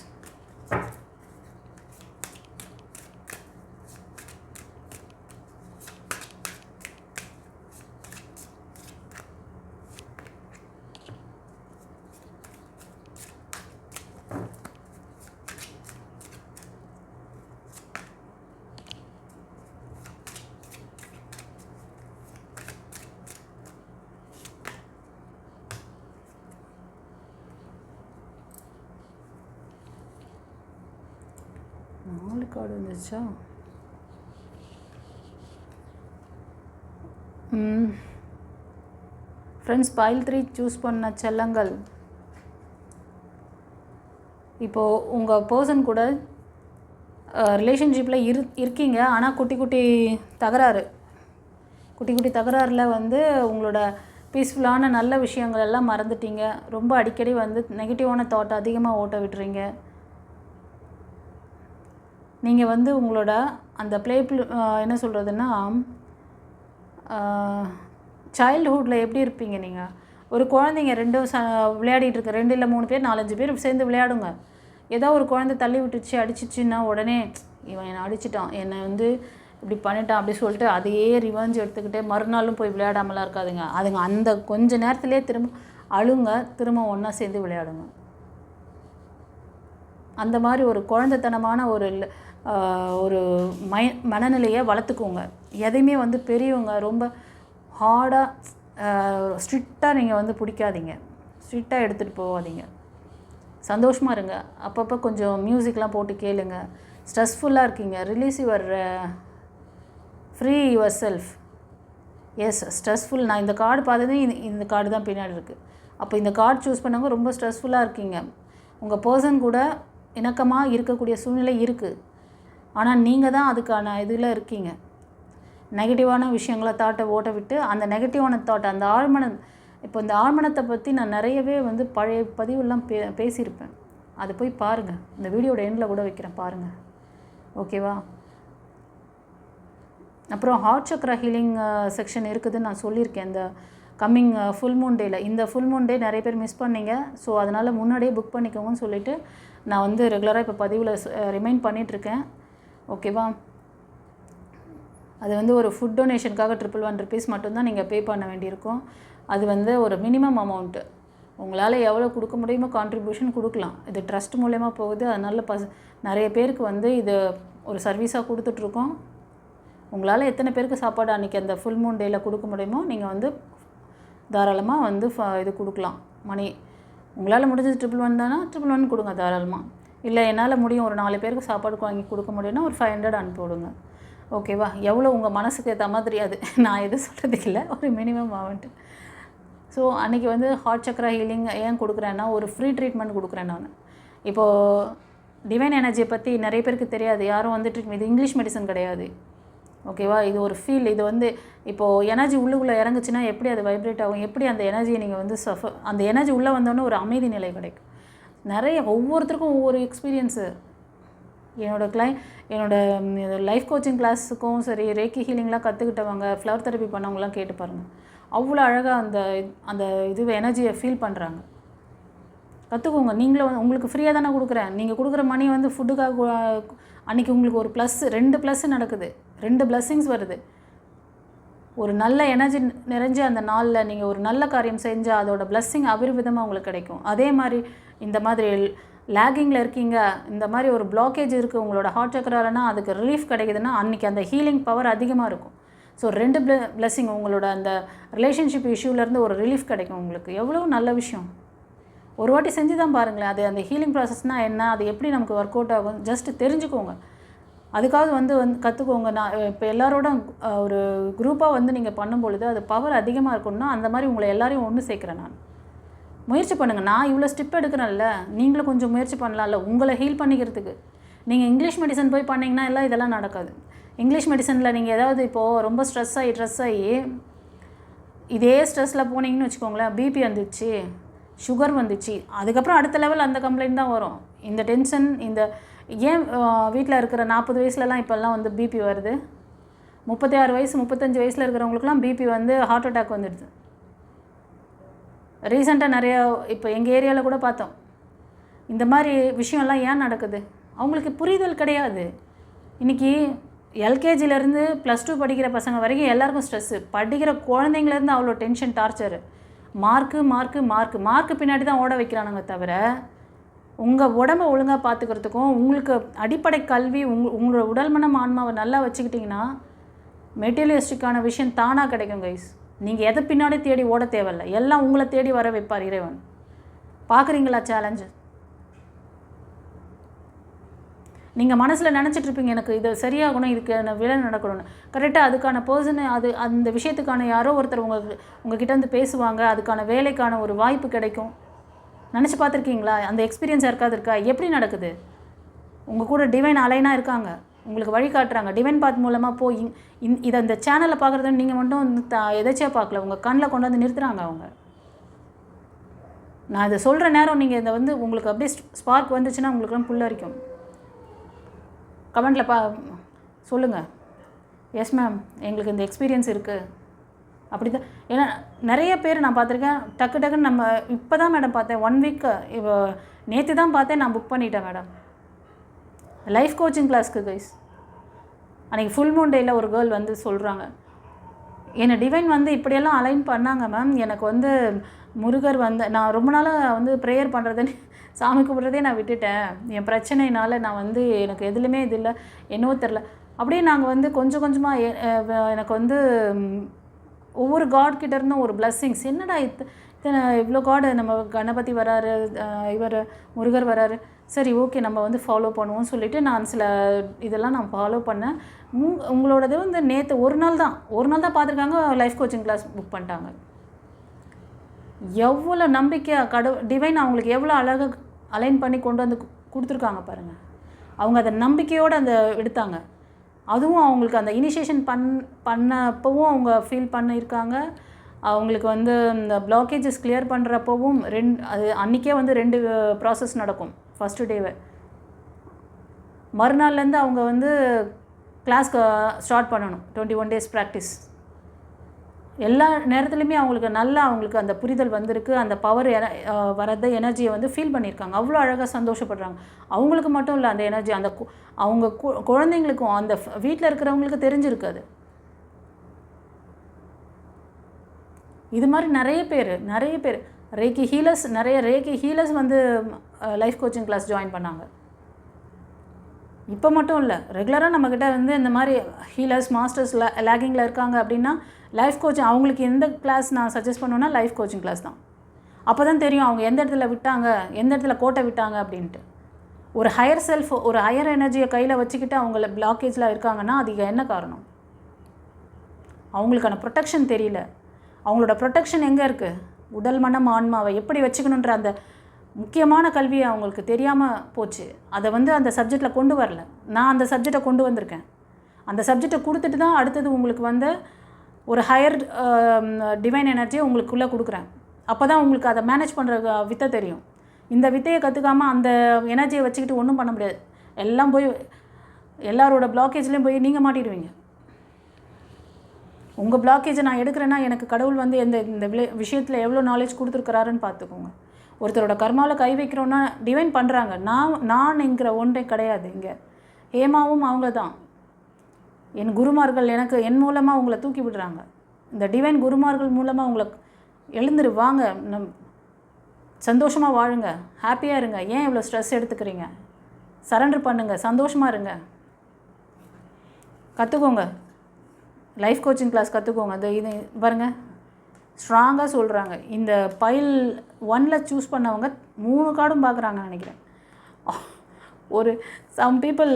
நாலு கார்டு வந்துச்சா? ஃப்ரெண்ட்ஸ், பைல் 3 சூஸ் பண்ண செல்லங்கள், இப்போது உங்கள் பர்சன் கூட ரிலேஷன்ஷிப்பில் இருக்கீங்க. ஆனால் குட்டி குட்டி தகராறில் வந்து உங்களோட பீஸ்ஃபுல்லான நல்ல விஷயங்கள் எல்லாம் மறந்துட்டீங்க. ரொம்ப அடிக்கடி வந்து நெகட்டிவான தாட் அதிகமாக ஓட்ட விட்டுறீங்க. நீங்கள் வந்து உங்களோட அந்த என்ன சொல்கிறதுன்னா, சைல்டுஹுட்டில் எப்படி இருப்பீங்க நீங்கள்? ஒரு குழந்தைங்க விளையாடிட்டு இருக்க 2 இல்லை 3 பேர் 4-5 பேர் சேர்ந்து விளையாடுங்க. ஏதோ ஒரு குழந்தை தள்ளி விட்டுச்சு அடிச்சிச்சுன்னா உடனே இவன் என்னை அடிச்சிட்டான், என்னை வந்து இப்படி பண்ணிட்டான் அப்படி சொல்லிட்டு அதையே ரிவெஞ்ச் எடுத்துக்கிட்டே மறுநாளும் போய் விளையாடாமலாம் இருக்காதுங்க. அதுங்க அந்த கொஞ்ச நேரத்துலேயே திரும்ப அழுங்க, திரும்ப ஒன்றா சேர்ந்து விளையாடுங்க. அந்த மாதிரி ஒரு குழந்தைத்தனமான ஒரு மனநிலையை வளர்த்துக்கோங்க. எதையுமே வந்து பெரியவங்க ரொம்ப ஹார்டாக ஸ்ட்ரிக்டாக நீங்கள் வந்து பிடிக்காதீங்க, ஸ்ட்ரிக்டாக எடுத்துகிட்டு போகாதீங்க. சந்தோஷமாக இருங்க. அப்பப்போ கொஞ்சம் மியூசிக்லாம் போட்டு கேளுங்க. ஸ்ட்ரெஸ்ஃபுல்லாக இருக்கீங்க, release free yourself. Yes, stressful. நான் இந்த கார்டு பார்த்ததே இந்த கார்டு தான் பின்னாடி இருக்குது. அப்போ இந்த கார்டு சூஸ் பண்ணவங்க ரொம்ப ஸ்ட்ரெஸ்ஃபுல்லாக இருக்கீங்க. உங்கள் பர்சன் கூட இணக்கமாக இருக்கக்கூடிய சூழ்நிலை இருக்குது. ஆனால் நீங்கள் தான் அதுக்கான இதில் இருக்கீங்க. நெகட்டிவான விஷயங்களை தாட்டை ஓட்ட விட்டு அந்த நெகட்டிவான தாட், அந்த இப்போ இந்த ஆழ்மனத்தை பற்றி நான் நிறையவே வந்து பழைய பதிவுலாம் பேசியிருப்பேன். அதை போய் பாருங்கள். இந்த வீடியோட எண்டில் கூட வைக்கிறேன், பாருங்கள். ஓகேவா? அப்புறம் ஹார்ட் சக்ரா ஹீலிங் செக்ஷன் இருக்குதுன்னு நான் சொல்லியிருக்கேன். இந்த கம்மிங் ஃபுல் மூன் டேயில். இந்த ஃபுல் மூன் டே நிறைய பேர் மிஸ் பண்ணிங்க. ஸோ அதனால் முன்னாடியே புக் பண்ணிக்கோங்கன்னு சொல்லிவிட்டு நான் வந்து ரெகுலராக இப்போ பதிவில் ரிமைண்ட் பண்ணிகிட்ருக்கேன். ஓகேவா? அது வந்து ஒரு ஃபுட் டொனேஷனுக்காக 111 rupees மட்டும்தான் நீங்கள் பே பண்ண வேண்டியிருக்கும். அது வந்து ஒரு மினிமம் அமௌண்ட்டு. உங்களால் எவ்வளோ கொடுக்க முடியுமோ கான்ட்ரிபியூஷன் கொடுக்கலாம். இது ட்ரஸ்ட் மூலயமா போகுது. அதனால் நிறைய பேருக்கு வந்து இது ஒரு சர்வீஸாக கொடுத்துட்ருக்கோம். உங்களால் எத்தனை பேருக்கு சாப்பாடு அன்றைக்கி அந்த ஃபுல் மூன் டேயில் கொடுக்க முடியுமோ நீங்கள் வந்து தாராளமாக வந்து இது கொடுக்கலாம். மணி உங்களால் முடிஞ்சது 111 தானே, 111 கொடுங்க தாராளமாக. இல்லை என்னால் முடியும், ஒரு 4 பேருக்கு சாப்பாடு வாங்கி கொடுக்க முடியும்னா ஒரு 500 அனுப்பி விடுங்க. ஓகேவா? எவ்வளோ உங்கள் மனசுக்கு ஏற்ற மாதிரி அது நான் எதுவும் சொல்கிறதுக்கு இல்லை, ஒரு மினிமம் அமௌண்ட்டு. ஸோ அன்றைக்கி வந்து ஹார்ட் சக்ரா ஹீலிங் ஏன் கொடுக்குறேன்னா, ஒரு ஃப்ரீ ட்ரீட்மெண்ட் கொடுக்குறேன் நான். இப்போது டிவைன் எனர்ஜியை பற்றி நிறைய பேருக்கு தெரியாது. யாரும் வந்துட்டு இது இங்கிலீஷ் மெடிசன் கிடையாது. ஓகேவா? இது ஒரு ஃபீல். இது வந்து இப்போது எனர்ஜி உள்ளுக்குள்ளே இறங்குச்சுன்னா எப்படி அது வைப்ரேட் ஆகும், எப்படி அந்த எனர்ஜியை நீங்கள் வந்து அந்த எனர்ஜி உள்ளே வந்தோன்னே ஒரு அமைதி நிலை கிடைக்கும். நிறைய ஒவ்வொருத்தருக்கும் ஒவ்வொரு எக்ஸ்பீரியன்ஸு. என்னோடய லைஃப் கோச்சிங் கிளாஸுக்கும் சரி, ரேக்கி ஹீலிங்லாம் கற்றுக்கிட்டவங்க, ஃப்ளவர் தெரப்பி பண்ணவங்களாம் கேட்டு பாருங்கள். அவ்வளோ அழகாக அந்த எனர்ஜியை ஃபீல் பண்ணுறாங்க. கற்றுக்கோங்க. நீங்களும் உங்களுக்கு ஃப்ரீயாக தானே கொடுக்குறேன். நீங்கள் கொடுக்குற மணி வந்து ஃபுட்டுக்காக அன்றைக்கி உங்களுக்கு ஒரு ப்ளஸ் 2 ப்ளஸ்ஸு நடக்குது, 2 பிளஸ்ஸிங்ஸ் வருது. ஒரு நல்ல எனர்ஜி நிறைஞ்ச அந்த நாளில் நீங்கள் ஒரு நல்ல காரியம் செஞ்சால் அதோட பிளஸ்ஸிங் அபரிவிதமாக உங்களுக்கு கிடைக்கும். அதே மாதிரி இந்த மாதிரி லேகிங்கில் இருக்கீங்க, இந்த மாதிரி ஒரு பிளாக்கேஜ் இருக்குது உங்களோட ஹார்ட் சக்கராலனா அதுக்கு ரிலீஃப் கிடைக்குதுன்னா அன்றைக்கி அந்த ஹீலிங் பவர் அதிகமாக இருக்கும். ஸோ 2 பிளஸ்ஸிங், உங்களோட அந்த ரிலேஷன்ஷிப் இஷ்யூலேருந்து ஒரு ரிலீஃப் கிடைக்கும் உங்களுக்கு. எவ்வளோ நல்ல விஷயம். ஒரு வாட்டி செஞ்சு தான் பாருங்களேன். அது அந்த ஹீலிங் ப்ராசஸ்னால் என்ன, அது எப்படி நமக்கு ஒர்க் அவுட் ஆகும், ஜஸ்ட்டு தெரிஞ்சுக்கோங்க. அதுக்காக வந்து கற்றுக்கோங்க. நான் இப்போ எல்லாரோட ஒரு குரூப்பாக வந்து நீங்கள் பண்ணும்பொழுது அது பவர் அதிகமாக இருக்கும்னா அந்த மாதிரி உங்களை எல்லாரையும் ஒன்று சேர்க்குறேன் நான். முயற்சி பண்ணுங்கள். நான் இவ்வளோ ஸ்டெப் எடுக்கிறேன்ல, நீங்களும் கொஞ்சம் முயற்சி பண்ணலாம்ல உங்களை ஹீல் பண்ணிக்கிறதுக்கு. நீங்கள் இங்கிலீஷ் மெடிசன் போய் பண்ணிங்கன்னா எல்லாம் இதெல்லாம் நடக்காது. இங்கிலீஷ் மெடிசனில் நீங்கள் ஏதாவது இப்போது ரொம்ப ஸ்ட்ரெஸ் ஆகி இதே ஸ்ட்ரெஸ்ஸில் போனீங்கன்னு வச்சுக்கோங்களேன், பிபி வந்துச்சு, சுகர் வந்துச்சு, அதுக்கப்புறம் அடுத்த லெவல் அந்த கம்ப்ளைண்ட் தான் வரும். இந்த டென்ஷன், இந்த ஏன் வீட்டில் இருக்கிற 40 வயசுலலாம் இப்போல்லாம் வந்து பிபி வருது, 36 வயசு 35 வயசில் இருக்கிறவங்களுக்குலாம் பிபி வந்து ஹார்ட் அட்டாக் வந்துடுது. ரீசெண்டாக நிறையா இப்போ எங்கள் ஏரியாவில் கூட பார்த்தோம். இந்த மாதிரி விஷயம்லாம் ஏன் நடக்குது, அவங்களுக்கு புரிதல் கிடையாது. இன்றைக்கி எல்கேஜிலேருந்து +2 படிக்கிற பசங்க வரைக்கும் எல்லாருக்கும் ஸ்ட்ரெஸ்ஸு. படிக்கிற குழந்தைங்கலேருந்து அவ்வளோ டென்ஷன், டார்ச்சரு. மார்க்கு பின்னாடி தான் ஓட வைக்கிறானுங்க தவிர உங்கள் உடம்பை ஒழுங்காக பார்த்துக்கிறதுக்கும் உங்களுக்கு அடிப்படை கல்வி உங்களோட உடல் மனம் ஆன்மாவை நல்லா வச்சுக்கிட்டிங்கன்னா மெட்டீரியலிஸ்டிக்கான விஷயம் தானாக கிடைக்கும் கைஸ். நீங்கள் எதை பின்னாடி தேடி ஓட தேவையில்லை, எல்லாம் உங்களை தேடி வர வைப்பார் இறைவன். பார்க்குறீங்களா சேலஞ்சு? நீங்கள் மனசில் நினச்சிட்ருப்பீங்க எனக்கு இது சரியாகணும், இதுக்கு விலை நடக்கணும்னு. கரெக்டாக அதுக்கான பர்சனை அந்த விஷயத்துக்கான யாரோ ஒருத்தர் உங்ககிட்ட வந்து பேசுவாங்க, அதுக்கான வேலைக்கான ஒரு வாய்ப்பு கிடைக்கும். நினச்சி பார்த்துருக்கீங்களா? அந்த எக்ஸ்பீரியன்ஸ் யாருக்காவது இருக்கா? எப்படி நடக்குது? உங்கள் கூட டிவைன் அலைனாக இருக்காங்க, உங்களுக்கு வழிகாட்டுறாங்க. டிவைன் பாத் மூலமாக இதை இந்த சேனலில் பார்க்குறது நீங்கள் மட்டும் எதாச்சியாக பார்க்கல, உங்கள் கண்ணில் கொண்டு வந்து நிறுத்துகிறாங்க அவங்க. நான் இதை சொல்கிற நேரம் நீங்கள் இதை வந்து உங்களுக்கு அப்படியே ஸ்பார்க் வந்துச்சுன்னா உங்களுக்குலாம் புல்லரிக்கும். கமெண்ட்டில் சொல்லுங்கள், எஸ் மேம் எங்களுக்கு இந்த எக்ஸ்பீரியன்ஸ் இருக்குது அப்படி தான். ஏன்னா நிறைய பேர் நான் பார்த்துருக்கேன், டக்குன்னு நம்ம இப்போ தான் மேடம் பார்த்தேன், 1 வீக்கு நேற்று தான் பார்த்தேன், நான் புக் பண்ணிட்டேன் மேடம் லைஃப் கோச்சிங் கிளாஸ்க்கு கைஸ். அன்றைக்கி ஃபுல் மூன் டேயில் ஒரு கேர்ள் வந்து சொல்கிறாங்க, என்னை டிவைன் வந்து இப்படியெல்லாம் அலைன் பண்ணாங்க மேம், எனக்கு வந்து முருகர் வந்து நான் ரொம்ப நாளாக வந்து ப்ரேயர் பண்ணுறதுன்னு சாமி கும்பிட்றதே நான் விட்டுட்டேன், என் பிரச்சனையினால் நான் வந்து எனக்கு எதுலையுமே இது இல்லை என்னவோ தெரில. அப்படியே நாங்கள் வந்து கொஞ்சம் கொஞ்சமாக எனக்கு வந்து ஒவ்வொரு காட்கிட்ட இருந்தும் ஒரு பிளஸ்ஸிங்ஸ். என்னடா இத்தனை இவ்வளோ காடு, நம்ம கணபதி வராரு, இவர் முருகர் வராரு, சரி ஓகே நம்ம வந்து ஃபாலோ பண்ணுவோம்னு சொல்லிவிட்டு நான் சில இதெல்லாம் நான் ஃபாலோ பண்ணேன். உங்களோடது வந்து நேற்று ஒரு நாள் தான் பார்த்துருக்காங்க, லைஃப் கோச்சிங் கிளாஸ் புக் பண்ணிட்டாங்க. எவ்வளோ நம்பிக்கையாக டிவைன் அவங்களுக்கு எவ்வளோ அழகாக அலைன் பண்ணி கொண்டு வந்து கொடுத்துருக்காங்க பாருங்கள். அவங்க அதை நம்பிக்கையோடு அந்த எடுத்தாங்க. அதுவும் அவங்களுக்கு அந்த இனிஷியேஷன் பண்ணப்பவும் அவங்க ஃபீல் பண்ணியிருக்காங்க. அவங்களுக்கு வந்து இந்த பிளாக்கேஜஸ் கிளியர் பண்ணுறப்பவும் அது அன்றைக்கே வந்து 2 ப்ராசஸ் நடக்கும். ஃபஸ்ட்டு டேவை மறுநாள்லேருந்து அவங்க வந்து கிளாஸ்க்கு ஸ்டார்ட் பண்ணணும். 21 days ப்ராக்டிஸ். எல்லா நேரத்துலையுமே அவங்களுக்கு அந்த புரிதல் வந்திருக்கு. அந்த பவர் வரத எனர்ஜியை வந்து ஃபீல் பண்ணியிருக்காங்க. அவ்வளோ அழகாக சந்தோஷப்படுறாங்க. அவங்களுக்கு மட்டும் இல்லை, அந்த எனர்ஜி அவங்க குழந்தைங்களுக்கும் அந்த வீட்டில் இருக்கிறவங்களுக்கு தெரிஞ்சிருக்காது. இது மாதிரி நிறைய பேர் ரேக்கி ஹீலர்ஸ் வந்து லைஃப் கோச்சிங் கிளாஸ் ஜாயின் பண்ணாங்க. இப்போ மட்டும் இல்லை, ரெகுலராக நம்மக்கிட்ட வந்து இந்த மாதிரி ஹீலர்ஸ் மாஸ்டர்ஸ் லேகிங்கில் இருக்காங்க அப்படின்னா லைஃப் கோச்சிங் அவங்களுக்கு எந்த கிளாஸ் நான் சஜஸ்ட் பண்ணுவேன்னா லைஃப் கோச்சிங் கிளாஸ் தான். அப்போ தான் தெரியும் அவங்க எந்த இடத்துல விட்டாங்க, எந்த இடத்துல கோட்டை விட்டாங்க அப்படின்ட்டு. ஒரு ஹையர் செல்ஃப், ஒரு ஹையர் எனர்ஜியை கையில் வச்சுக்கிட்டு அவங்கள பிளாக்கேஜில் இருக்காங்கன்னா அதுக்கு என்ன காரணம்? அவங்களுக்கான ப்ரொடெக்ஷன் தெரியல. அவங்களோட ப்ரொடெக்ஷன் எங்கே இருக்குது? உடல் மனம் ஆன்மாவை எப்படி வச்சுக்கணுன்ற அந்த முக்கியமான கல்வியை அவங்களுக்கு தெரியாமல் போச்சு. அதை வந்து அந்த சப்ஜெக்டில் கொண்டு வரல. நான் அந்த சப்ஜெக்டை கொண்டு வந்திருக்கேன். அந்த சப்ஜெக்டை கொடுத்துட்டு தான் அடுத்தது உங்களுக்கு வந்து ஒரு ஹையர் டிவைன் எனர்ஜியை உங்களுக்குள்ளே கொடுக்குறேன். அப்போ தான் உங்களுக்கு அதை மேனேஜ் பண்ணுற வித்தை தெரியும். இந்த வித்தையை கற்றுக்காமல் அந்த எனர்ஜியை வச்சுக்கிட்டு ஒன்றும் பண்ண முடியாது. எல்லாம் போய் எல்லாரோட பிளாக்கேஜ்லேயும் போய் நீங்கள் மாட்டிடுவீங்க. உங்கள் பிளாக்கேஜை நான் எடுக்கிறேன்னா எனக்கு கடவுள் வந்து இந்த விஷயத்தில் எவ்வளோ நாலேஜ் கொடுத்துருக்குறாருன்னு பார்த்துக்கோங்க. ஒருத்தரோட கர்மாவில் கை வைக்கிறோன்னா டிவைன் பண்ணுறாங்க. நான்ங்கிற ஒன்றே கிடையாது. இங்கே ஹேமாவும் அவங்க தான். என் குருமார்கள் எனக்கு என் மூலமாக உங்களை தூக்கி விடுறாங்க. இந்த டிவைன் குருமார்கள் மூலமாக உங்களை எழுந்துரு வாங்க, சந்தோஷமாக வாழுங்க, ஹாப்பியாக இருங்க. ஏன் இவ்வளோ ஸ்ட்ரெஸ் எடுத்துக்கிறீங்க? சரண்டர் பண்ணுங்கள், சந்தோஷமாக இருங்க. கற்றுக்கோங்க, லைஃப் கோச்சிங் கிளாஸ் கற்றுக்கோங்க. இது பாருங்கள், ஸ்ட்ராங்காக சொல்கிறாங்க. இந்த பைல் 1ல் சூஸ் பண்ணவங்க 3 கார்டும் பார்க்குறாங்கன்னு நினைக்கிறேன். ஒரு சம் பீப்புள்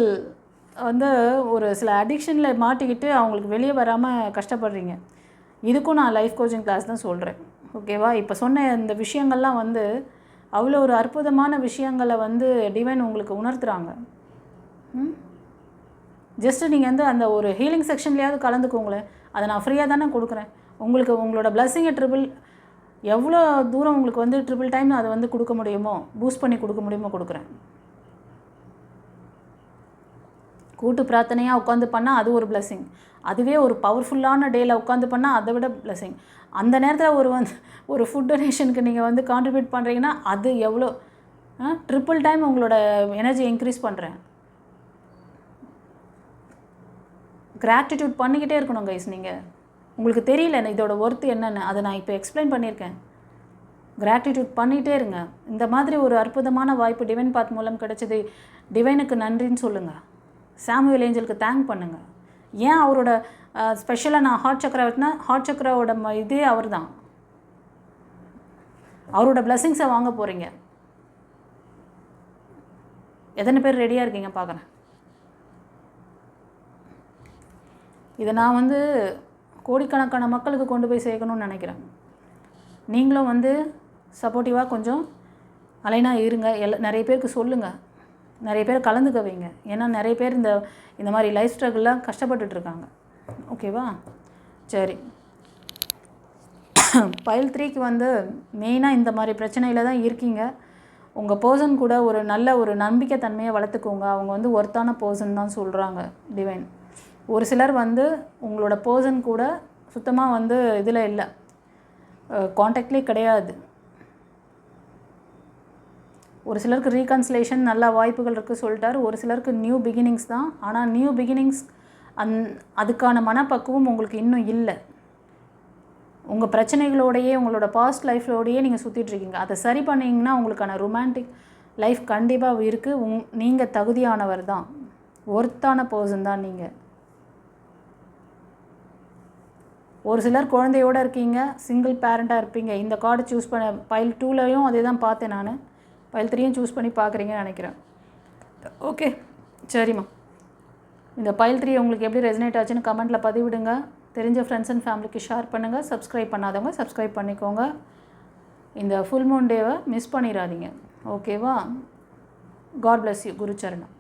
வந்து ஒரு சில அடிக்ஷனில் மாட்டிக்கிட்டு அவங்களுக்கு வெளியே வராமல் கஷ்டப்படுறீங்க. இதுக்கும் நான் லைஃப் கோச்சிங் கிளாஸ் தான் சொல்கிறேன். ஓகேவா? இப்போ சொன்ன இந்த விஷயங்கள்லாம் வந்து அவ்வளோ ஒரு அற்புதமான விஷயங்களை வந்து டிவைன் உங்களுக்கு உணர்த்துறாங்க. ஜஸ்ட்டு நீங்கள் வந்து அந்த ஒரு ஹீலிங் செக்ஷன்லேயாவது கலந்துக்கோங்களேன். அதை நான் ஃப்ரீயாக தானே கொடுக்குறேன் உங்களுக்கு. உங்களோட பிளஸ்ஸிங்கை எவ்வளோ தூரம் உங்களுக்கு வந்து ட்ரிபிள் டைம் அதை வந்து கொடுக்க முடியுமோ, பூஸ்ட் பண்ணி கொடுக்க முடியுமோ கொடுக்குறேன். கூட்டு பிரார்த்தனையாக உட்காந்து பண்ணால் அது ஒரு பிளஸ்ஸிங். அதுவே ஒரு பவர்ஃபுல்லான டேயில் உட்காந்து பண்ணால் அதை விட பிளஸ்ஸிங். அந்த நேரத்தில் ஒரு ஃபுட் டொனேஷனுக்கு நீங்கள் வந்து கான்ட்ரிபியூட் பண்ணுறீங்கன்னா அது எவ்வளோ ட்ரிபிள் டைம் உங்களோட எனர்ஜி இன்க்ரீஸ் பண்ணுறேன். கிராட்டிடியூட் பண்ணிக்கிட்டே இருக்கணும் கைஸ். நீங்கள் உங்களுக்கு தெரியல இதோட ஒர்த்து என்னென்னு, அதை நான் இப்போ எக்ஸ்பிளைன் பண்ணியிருக்கேன். கிராட்டிடியூட் பண்ணிகிட்டே இருங்க. இந்த மாதிரி ஒரு அற்புதமான வாய்ப்பு டிவைன் பாத் மூலம் கிடைச்சது. டிவைனுக்கு நன்றின்னு சொல்லுங்கள். சாமுவேல் ஏஞ்சலுக்கு தேங்க் பண்ணுங்கள். ஏன் அவரோட ஸ்பெஷலாக நான் ஹார்ட் சக்கரா வெட்டினா, ஹார்ட் சக்கராவோட இதே அவர் தான். அவரோட பிளஸ்ஸிங்ஸை வாங்க போகிறீங்க. எத்தனை பேர் ரெடியாக இருக்கீங்க பார்க்குறேன். இதை நான் வந்து கோடிக்கணக்கான மக்களுக்கு கொண்டு போய் சேர்க்கணும்னு நினைக்கிறேன். நீங்களும் வந்து சப்போர்ட்டிவாக கொஞ்சம் அலைனாக இருங்க. நிறைய பேருக்கு சொல்லுங்கள், நிறைய பேர் கலந்துக்க வைங்க. ஏன்னா நிறைய பேர் இந்த மாதிரி லைஃப் ஸ்ட்ரகிளில் கஷ்டப்பட்டுட்ருக்காங்க. ஓகேவா? சரி, பைல் 3க்கு வந்து மெயினாக இந்த மாதிரி பிரச்சனையில் தான் இருக்கீங்க. உங்கள் பர்சன் கூட ஒரு நல்ல ஒரு நம்பிக்கை தன்மையை வளர்த்துக்கோங்க. அவங்க வந்து ஒர்த்தான பர்சன் தான் சொல்கிறாங்க டிவைன். ஒரு சிலர் வந்து உங்களோட பர்சன் கூட சுத்தமாக வந்து இதில் இல்லை, காண்டாக்ட்லேயே கிடையாது. ஒரு சிலருக்கு ரீகன்சிலேஷன் நல்ல வாய்ப்புகள் இருக்குது சொல்லிட்டார். ஒரு சிலருக்கு நியூ பிகினிங்ஸ் தான். ஆனால் நியூ பிகினிங்ஸ் அதுக்கான மனப்பக்குவம் உங்களுக்கு இன்னும் இல்லை. உங்கள் பிரச்சனைகளோடையே உங்களோட பாஸ்ட் லைஃப்லோடையே நீங்கள் சுற்றிட்டுருக்கீங்க. அதை சரி பண்ணிங்கன்னா உங்களுக்கான ரொமான்டிக் லைஃப் கண்டிப்பாக இருக்குது. நீங்கள் தகுதியானவர் தான், ஒர்த்தான பர்சன் தான் நீங்கள். ஒரு சிலர் குழந்தையோடு இருக்கீங்க, சிங்கிள் பேரண்ட்டாக இருப்பீங்க. இந்த கார்டு சூஸ் பண்ண பைல் 2லையும் அதே தான் பார்த்தேன் நான். பைல் 3யும் சூஸ் பண்ணி பார்க்குறீங்கன்னு நினைக்கிறேன். ஓகே, சரிம்மா. இந்த பைல் 3 உங்களுக்கு எப்படி ரெசனேட் ஆச்சுன்னு கமெண்ட்டில் பதிவிடுங்க. தெரிஞ்ச ஃப்ரெண்ட்ஸ் அண்ட் ஃபேமிலிக்கு ஷேர் பண்ணுங்கள். சப்ஸ்கிரைப் பண்ணாதவங்க சப்ஸ்கிரைப் பண்ணிக்கோங்க. இந்த ஃபுல் மூன் டேவை மிஸ் பண்ணிடாதீங்க. ஓகேவா? God bless you. குரு சரணம்.